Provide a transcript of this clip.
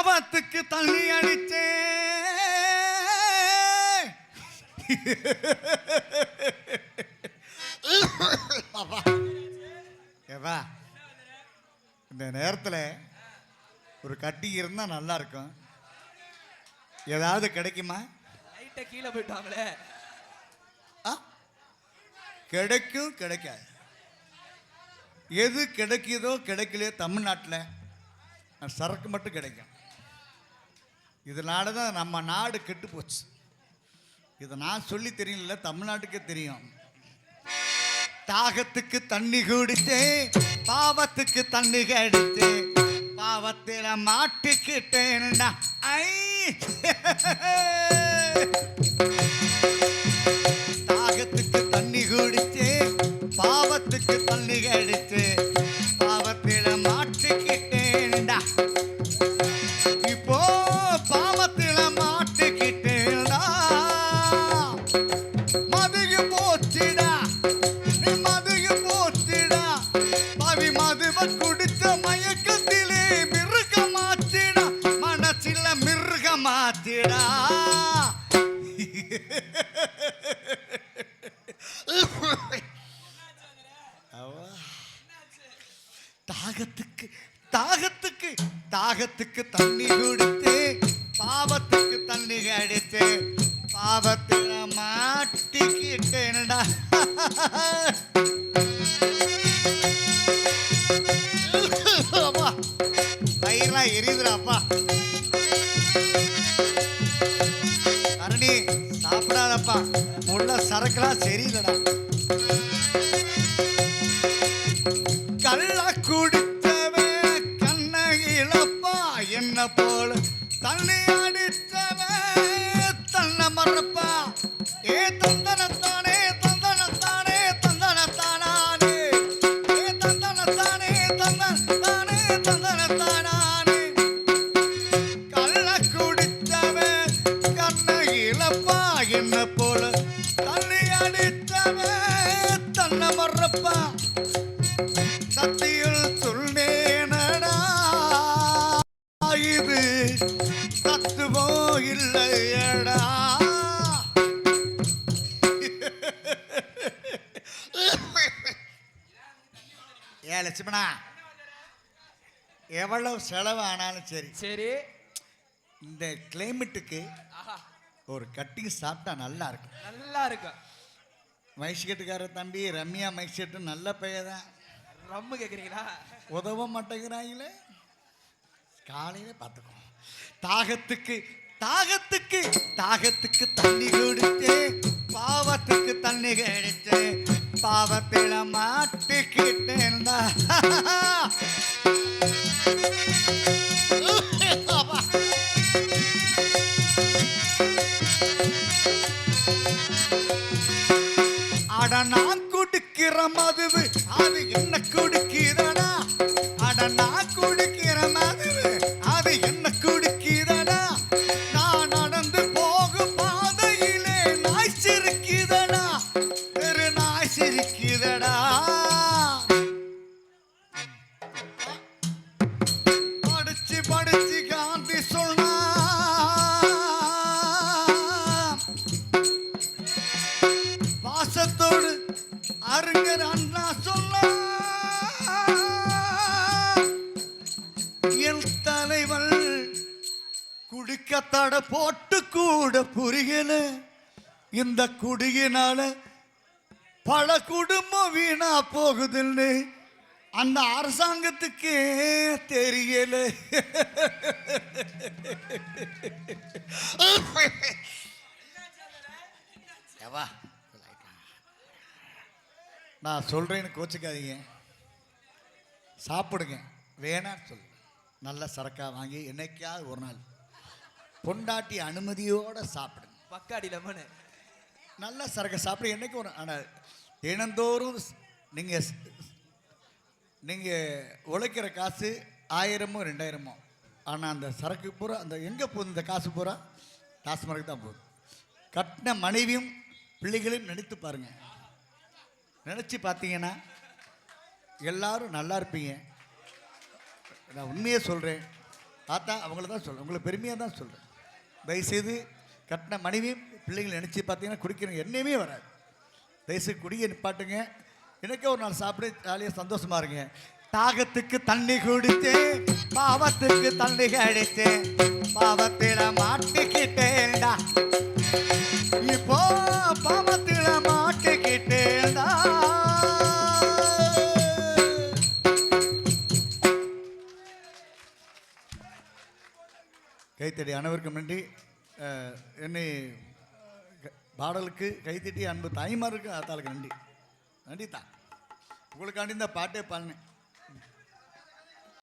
பாவத்துக்கு தண்ணி அடிச்சே இந்த நேரத்தில் ஒரு கட்டி இருந்தா நல்லா இருக்கும். ஏதாவது கிடைக்குமா? கீழே போயிட்டாங்களே. கிடைக்கும் கிடைக்காது. எது கிடைக்குதோ கிடைக்கலையோ தமிழ்நாட்டில் சரக்கு மட்டும் கிடைக்கும். இதனால தான் நம்ம நாடு கெட்டு போச்சு. இதை நான் சொல்லி தெரியல, தமிழ்நாட்டுக்கே தெரியும். தாகத்துக்கு தண்ணி குடித்தே பாவத்துக்கு தண்ணி கடித்தே பாவத்தில மாட்டிக்கிட்டேன்டா. தாகத்துக்கு தண்ணி குடித்தே பாவத்துக்கு தண்ணி கடித்தே பாவத்தில மாட்டிக்கிட்டேன்டா. இப்போ பாவத்தில மாட்டிக்கிட்டேன்டா. மதுகு போச்சுடா, நீ மதுகு போச்சுடா. பவி மதுவ குடித்த மயக்கத்திலே மிருகமாச்சிடா, மனசில மிருகமாச்சிடா. தாகத்துக்கு தாகத்துக்கு தாகத்துக்கு தண்ணி குடித்து பாவத்துக்கு தண்ணி அடித்து பாவத்தில் மாட்டிக்கிட்டேன்டா. பயிரெல்லாம் எரியுதுடாப்பா. கரணி சாப்பிடாதப்பா, உள்ள சரக்குலாம் சரியில்லடா. கள்ள குடித்தவன் கண்ண இழப்பா, என்ன போல தண்ணி அடித்தவன் தன்னை மறப்பா. ஏ தந்தனத்தானே தந்தனத்தானே தந்தனத்தானே ஏ தந்தனத்தானே தந்தனத்தானே தந்தனத்தானே. கள்ள குடித்தவன் கண்ண இழப்பா, என்ன போல தண்ணி அடித்தவன் தன்னை மறப்பா. சத்தியில் சொல்லேனடா, இது தத்துவோ இல்லையடா. ஏ லட்சுமணா, எவ்வளவு செலவு ஆனாலும் சரி சரி, இந்த கிளைமேட்டுக்கு ஒரு கட்டிங் சாப்பிட்டா நல்லா இருக்கும். நல்லா இருக்கும். மைசெட்டுக்கார தம்பி ரம்யா மைசெட்டு நல்ல பெயர் தான். ரம்மு கேட்குறீங்களா? உதவ மாட்டேங்கிறாங்களே. காலையில் பார்த்துக்கோ. தாகத்துக்கு தாகத்துக்கு தாகத்துக்கு தண்ணி குடித்தே பாவத்துக்கு தண்ணி கடித்தே பாவத்தில் மாட்டிக்கிட்டேன்டா. அட நான் குடிக்கிற மதுவு அது என்ன குடிக்கிறடா. அட நான் குடிக்கிற மதுவு அது என்ன குடிக்கிறடா. நான் நடந்து போகும் பாதையிலே நாய் சிரிக்குதடா, தெரு நாய் சிரிக்குதடா. படிச்சு படிச்சு காந்தி சொன்னா பாசத்தோடு அறிஞர் அண்ணா சொல்ல, என் தலைவன் குடிக்க தடை போட்டு கூட புரியல. இந்த குடியினால பல குடும்பம் வீணா போகுதுன்னு அந்த அரசாங்கத்துக்கே தெரியல. நான் சொல்றேன்னு கோச்சிக்காதீங்க, சாப்பிடுங்க. வேணான்னு சொல்லு. நல்ல சரக்கா வாங்கி என்னைக்காவது ஒரு நாள் பொண்டாட்டி அனுமதியோட சாப்பிடுங்க. பக்காடி லெமனு நல்ல சரக்கை சாப்பிடு என்னைக்கு ஒரு. ஆனால் தினந்தோறும் நீங்கள் உழைக்கிற காசு 1000மோ 2000மோ, ஆனால் அந்த சரக்கு பூரா அந்த எங்கே போகுது? இந்த காசு பூரா டாஸ்மார்க்கு தான் போகுது. கட்டின மனைவியும் பிள்ளைகளையும் நினைத்து பாருங்க. நினச்சி பார்த்தீங்கன்னா எல்லாரும் நல்லா இருப்பீங்க. நான் உண்மையே சொல்கிறேன். ஆத்தா அவங்கள தான் சொல்கிறேன், உங்களை பெருமையாக தான் சொல்கிறேன். தயவுசெய்து கட்டின மனைவியும் பிள்ளைங்களை நினச்சி பார்த்தீங்கன்னா குடிக்கிற எண்ணமே வராது. தயவுசெய்து குடியை நிப்பாட்டுங்க. எனக்கே ஒரு நாள் சாப்பிட்டு ஜாலியாக சந்தோஷமா இருங்க. தாகத்துக்கு தண்ணி குடித்தேன், பாவத்துக்கு தண்ணி அடித்தேன், பாவத்தில மாட்டிக்கிட்டேன்டா, இப்போ பாவத்தில மாட்டிக்கிட்டேன்டா. கைத்தடி அனைவருக்கும் நன்றி. என்னை பாடலுக்கு கைத்தட்டி அன்பு தாய்மாருக்கு ஆத்தாளுக்கு நன்றி. நன்றி தான். உங்களுக்காண்டி இந்த பாட்டே பாடினேன்.